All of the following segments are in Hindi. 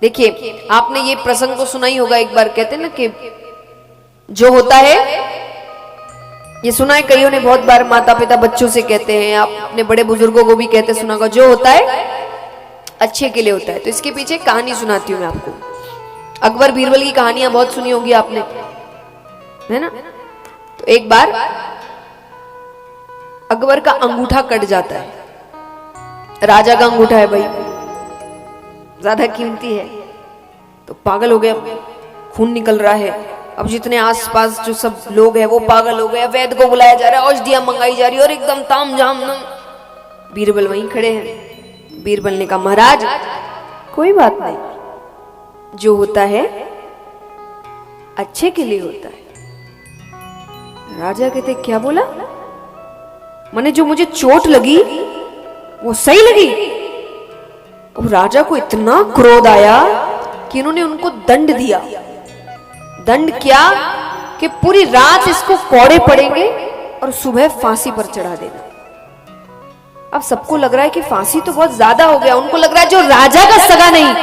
देखिए आपने ये प्रसंग तो सुना ही होगा, एक बार कहते हैं ना कि जो होता है, ये सुना है कईयों ने बहुत बार, माता पिता बच्चों से कहते हैं, आप अपने बड़े बुजुर्गों को भी कहते सुना होगा, जो होता है अच्छे के लिए होता है। तो इसके पीछे एक कहानी सुनाती हूँ मैं आपको। अकबर बीरबल की कहानियां बहुत सुनी होगी आपने, है ना। तो एक बार अकबर का अंगूठा कट जाता है। राजा का अंगूठा है भाई, ज्यादा कीमती है, तो पागल हो गया, खून निकल रहा है। अब जितने आसपास जो सब लोग हैं वो पागल हो गए, वैद्य को बुलाया जा रहा है, औषधियां मंगाई जा रही है और एकदम ताम झाम। बीरबल वहीं खड़े हैं। बीरबल ने कहा महाराज कोई बात नहीं, जो होता है अच्छे के लिए होता है। राजा कहते क्या बोला? माने जो मुझे चोट लगी वो सही लगी? अब राजा को इतना क्रोध आया कि इन्होंने उनको दंड दिया। दंड क्या कि पूरी रात इसको कोड़े पड़ेंगे और सुबह फांसी पर चढ़ा देना। अब सबको लग रहा है कि फांसी तो बहुत ज्यादा हो गया। उनको लग रहा है जो राजा का सगा नहीं,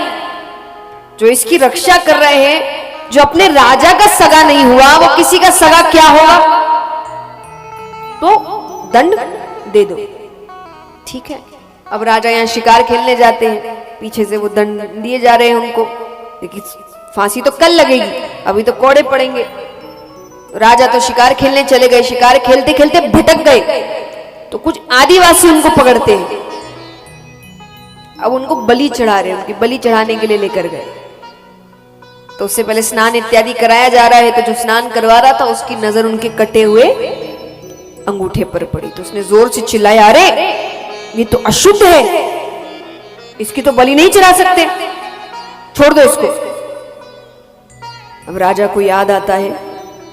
जो इसकी रक्षा कर रहे हैं, जो अपने राजा का सगा नहीं हुआ, वो किसी का सगा क्या होगा? तो दंड दे दो, ठीक है। अब राजा यहाँ शिकार खेलने जाते हैं, पीछे से वो दंड दिए जा रहे हैं उनको, लेकिन फांसी तो कल लगेगी, अभी तो कोड़े पड़ेंगे। राजा तो शिकार खेलने चले गए, शिकार खेलते खेलते भटक गए, तो कुछ आदिवासी उनको पकड़ते हैं। अब उनको बलि चढ़ा रहे हैं, उनकी बलि चढ़ाने के लिए लेकर गए। तो उससे पहले स्नान इत्यादि कराया जा रहा है, तो जो स्नान करवा रहा था उसकी नजर उनके कटे हुए अंगूठे पर पड़ी। तो उसने जोर से चिल्लाया, अरे ये तो अशुद्ध है, इसकी तो बलि नहीं चढ़ा सकते, छोड़ दो इसको। अब राजा को याद आता है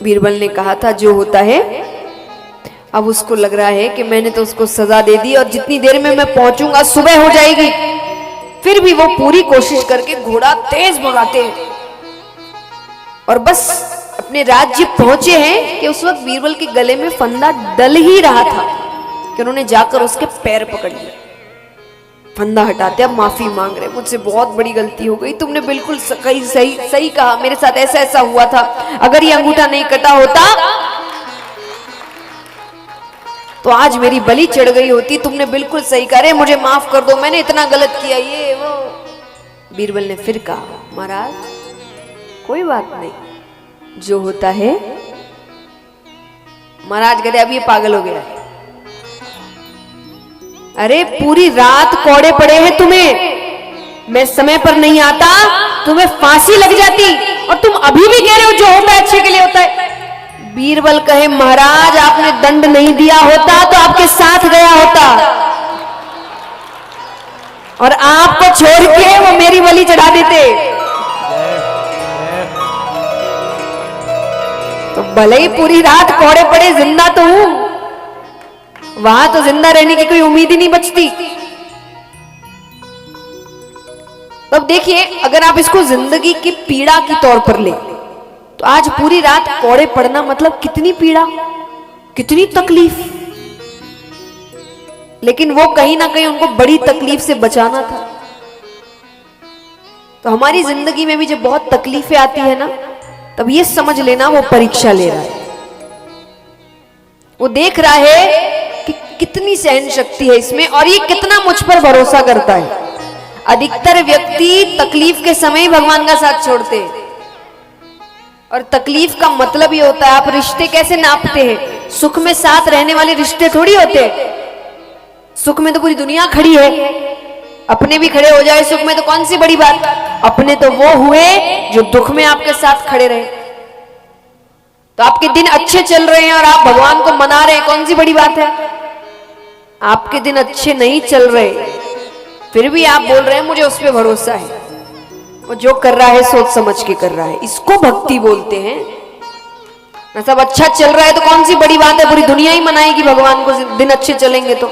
बीरबल ने कहा था जो होता है। अब उसको लग रहा है कि मैंने तो उसको सजा दे दी और जितनी देर में मैं पहुंचूंगा सुबह हो जाएगी। फिर भी वो पूरी कोशिश करके घोड़ा तेज भगाते हैं और बस अपने राज्य पहुंचे हैं कि उस वक्त बीरबल के गले में फंदा डल ही रहा था कि उन्होंने जाकर उसके पैर पकड़ लिए। फंदा हटाते, अब माफी मांग रहे, मुझसे बहुत बड़ी गलती हो गई, तुमने बिल्कुल सही कहा, मेरे साथ ऐसा ऐसा हुआ था, अगर ये अंगूठा नहीं कटा होता तो आज मेरी बलि चढ़ गई होती, तुमने बिल्कुल सही कहा, रे मुझे माफ कर दो, मैंने इतना गलत किया, ये वो। बीरबल ने फिर कहा महाराज कोई बात नहीं, जो होता है। महाराज कहते अब ये पागल हो गया है, अरे पूरी रात कोड़े पड़े हैं तुम्हें, मैं समय पर नहीं आता तुम्हें फांसी लग जाती और तुम अभी भी कह रहे हो जो होता है अच्छे के लिए होता है। बीरबल कहे महाराज आपने दंड नहीं दिया होता तो आपके साथ गया होता और आपको छोड़ के वो मेरी बलि चढ़ा देते। तो भले ही पूरी रात कोड़े पड़े, जिंदा तो हूं, वहां तो जिंदा रहने की कोई उम्मीद ही नहीं बचती। तो अब देखिए अगर आप इसको जिंदगी की पीड़ा की तौर पर ले तो आज पूरी रात कोड़े पड़ना मतलब कितनी पीड़ा, कितनी तकलीफ। लेकिन वो कहीं ना कहीं उनको बड़ी तकलीफ से बचाना था। तो हमारी जिंदगी में भी जब बहुत तकलीफें आती है ना, तब ये समझ लेना वो परीक्षा ले रहा है, वो देख रहा है कि कितनी सहन शक्ति है इसमें और ये कितना मुझ पर भरोसा करता है। अधिकतर व्यक्ति तकलीफ के समय भगवान का साथ छोड़ते हैं और तकलीफ का मतलब ये होता है, आप रिश्ते कैसे नापते हैं? सुख में साथ रहने वाले रिश्ते थोड़ी होते हैं। सुख में तो पूरी दुनिया खड़ी है, अपने भी खड़े हो जाए सुख में तो कौन सी बड़ी बात। अपने तो वो हुए जो दुख में आपके साथ खड़े रहे। तो आपके दिन अच्छे चल रहे हैं और आप भगवान को मना रहे हैं, कौन सी बड़ी बात है। आपके दिन अच्छे नहीं चल रहे फिर भी आप बोल रहे हैं मुझे उस पर भरोसा है, वो जो कर रहा है सोच समझ के कर रहा है, इसको भक्ति बोलते हैं ना। सब अच्छा चल रहा है तो कौन सी बड़ी बात है, पूरी दुनिया ही मनाएगी भगवान को दिन अच्छे चलेंगे तो।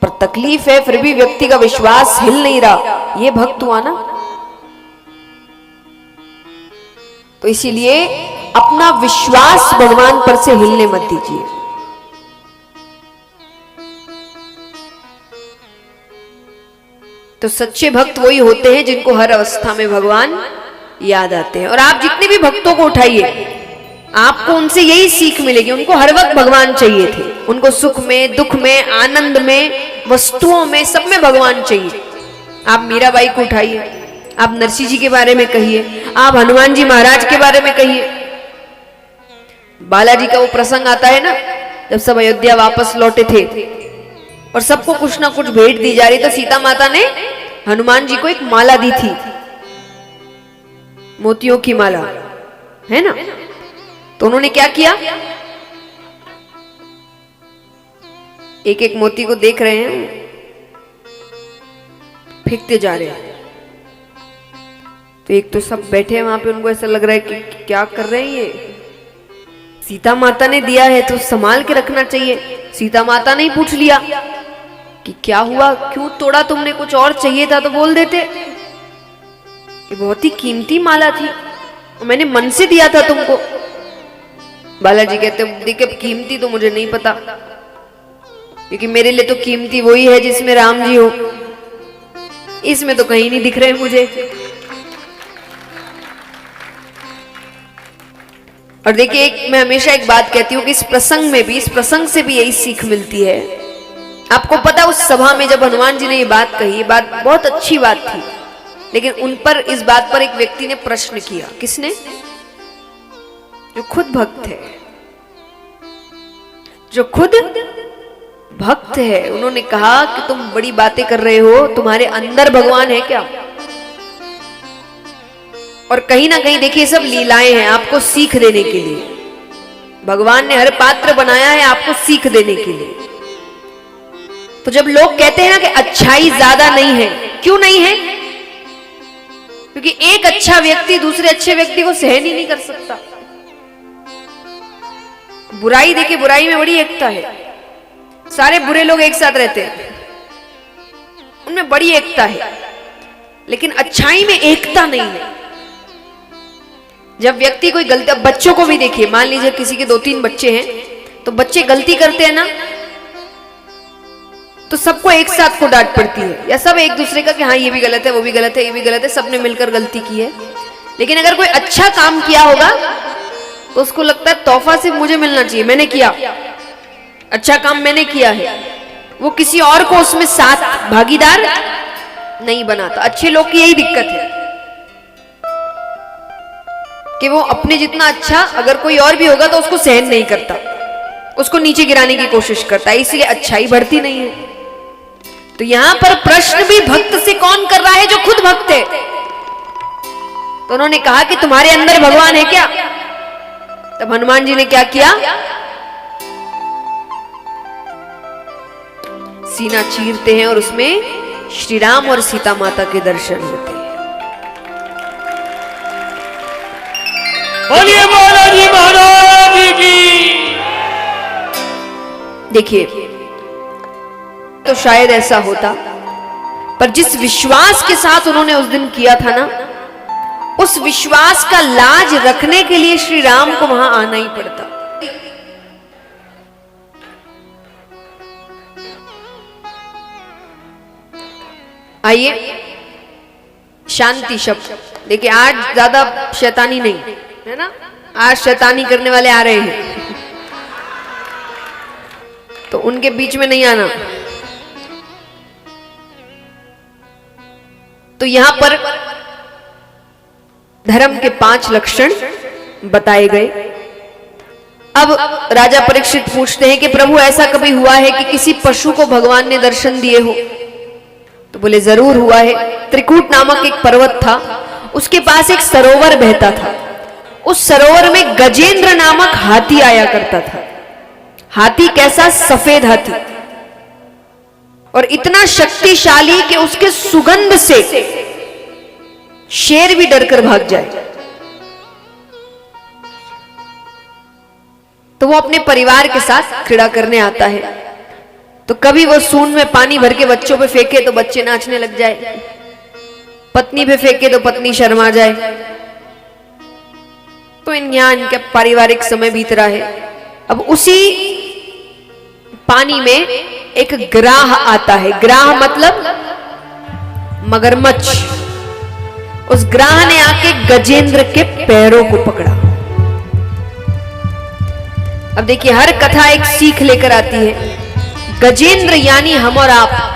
पर तकलीफ है फिर भी व्यक्ति का विश्वास हिल नहीं रहा, ये भक्त हुआ ना। तो इसीलिए अपना विश्वास भगवान पर से हिलने मत दीजिए। तो सच्चे भक्त वही होते हैं जिनको हर अवस्था में भगवान याद आते हैं। और आप जितने भी भक्तों को उठाइए, आपको उनसे यही सीख मिलेगी। उनको हर वक्त भगवान चाहिए थे, उनको सुख में, दुख में, आनंद में, वस्तुओं में, सब में भगवान चाहिए। आप मीराबाई को उठाइए, आप नरसिंह जी के बारे में कहिए, आप हनुमान जी महाराज के बारे में कहिए। बालाजी का वो प्रसंग आता है ना, जब सब अयोध्या वापस लौटे थे और सबको कुछ ना कुछ भेंट दी जा रही, तो सीता माता ने हनुमान जी को एक माला दी थी, मोतियों की माला, है ना। तो उन्होंने क्या किया, एक एक मोती को देख रहे हैं, फेंकते जा रहे हैं। तो एक तो सब बैठे हैं वहां पे, उनको ऐसा लग रहा है कि क्या कर रहे हैं ये, सीता माता ने दिया है तो संभाल के रखना चाहिए। सीता माता ने ही पूछ लिया कि क्या हुआ, क्यों तोड़ा तुमने, कुछ और चाहिए था तो बोल देते, ये बहुत ही कीमती माला थी, मैंने मन से दिया था तुमको। बालाजी कहते, देखिए कीमती तो मुझे नहीं पता, क्योंकि मेरे लिए तो कीमती वही है जिसमें राम जी हो, इसमें तो कहीं नहीं दिख रहे मुझे। और देखिए, मैं हमेशा एक बात कहती हूँ कि इस प्रसंग में भी, इस प्रसंग से भी यही सीख मिलती है। आपको पता, उस सभा में जब हनुमान जी ने ये बात कही, ये बात बहुत अच्छी बात थी, लेकिन उन पर, इस बात पर एक व्यक्ति ने प्रश्न किया। किसने? जो खुद भक्त है, जो खुद भक्त है। उन्होंने कहा कि तुम बड़ी बातें कर रहे हो, तुम्हारे अंदर भगवान है क्या? और कहीं ना कहीं देखिए, सब लीलाएं हैं आपको सीख देने के लिए। भगवान ने हर पात्र बनाया है आपको सीख देने के लिए। तो जब लोग कहते हैं ना कि अच्छाई ज्यादा नहीं है, क्यों नहीं है? क्योंकि एक अच्छा व्यक्ति दूसरे अच्छे व्यक्ति को सहन ही नहीं कर सकता। बुराई देखिए, बुराई में बड़ी एकता है, सारे बुरे लोग एक साथ रहते हैं, उनमें बड़ी एकता है, लेकिन अच्छाई में एकता नहीं है। जब व्यक्ति कोई गलती, अब बच्चों को भी देखिए, मान लीजिए किसी के 2-3 बच्चे हैं, तो बच्चे गलती करते हैं ना, तो सबको एक साथ को डांट पड़ती है, या सब एक दूसरे का कि हाँ ये भी गलत है, वो भी गलत है, ये भी गलत है, सबने मिलकर गलती की है। लेकिन अगर कोई अच्छा काम किया होगा तो उसको लगता है तोहफा सिर्फ मुझे मिलना चाहिए, मैंने किया, अच्छा काम मैंने किया है। वो किसी और को उसमें साथ भागीदार नहीं बनाता। अच्छे लोग की यही दिक्कत है कि वो अपने जितना अच्छा अगर कोई और भी होगा तो उसको सहन नहीं करता, उसको नीचे गिराने की कोशिश करता है, इसलिए अच्छाई बढ़ती नहीं है। तो यहां पर प्रश्न भी भक्त से कौन कर रहा है? जो खुद भक्त है। तो उन्होंने कहा कि तुम्हारे अंदर भगवान है क्या? तब हनुमान जी ने क्या किया? सीना चीरते हैं और उसमें श्री राम और सीता माता के दर्शन होते हैं। बोलिए बालाजी महाराज की। देखिए, तो शायद ऐसा होता, पर जिस विश्वास के साथ उन्होंने उस दिन किया था ना, उस विश्वास का लाज रखने के लिए श्री राम को वहां आना ही पड़ता। आइए, शांति शब्द देखिए, आज ज्यादा शैतानी नहीं है ना, आज शैतानी करने वाले आ रहे हैं, तो उनके बीच में नहीं आना। तो यहां पर धर्म के 5 लक्षण बताए गए। अब राजा परीक्षित पूछते हैं कि प्रभु ऐसा कभी हुआ है कि किसी पशु को भगवान ने दर्शन दिए हो? तो बोले जरूर हुआ है। त्रिकूट नामक एक पर्वत था, उसके पास एक सरोवर बहता था। उस सरोवर में गजेंद्र नामक हाथी आया करता था। हाथी कैसा? सफेद हाथी, और इतना शक्तिशाली कि उसके सुगंध से शेर भी डरकर भाग जाए। तो वो अपने परिवार के साथ क्रीड़ा करने आता है। तो कभी वो सूंड में पानी भर के बच्चों पे फेंके तो बच्चे नाचने लग जाए, पत्नी पे फेंके तो पत्नी शर्मा जाए। तो यहाँ इनका पारिवारिक समय बीत रहा है। अब उसी पानी में एक ग्राह आता है। ग्राह मतलब मगरमच्छ, उस ग्राह ने आके गजेंद्र के पैरों को पकड़ा। अब देखिए, हर कथा एक सीख लेकर आती है। गजेंद्र यानी हम और आप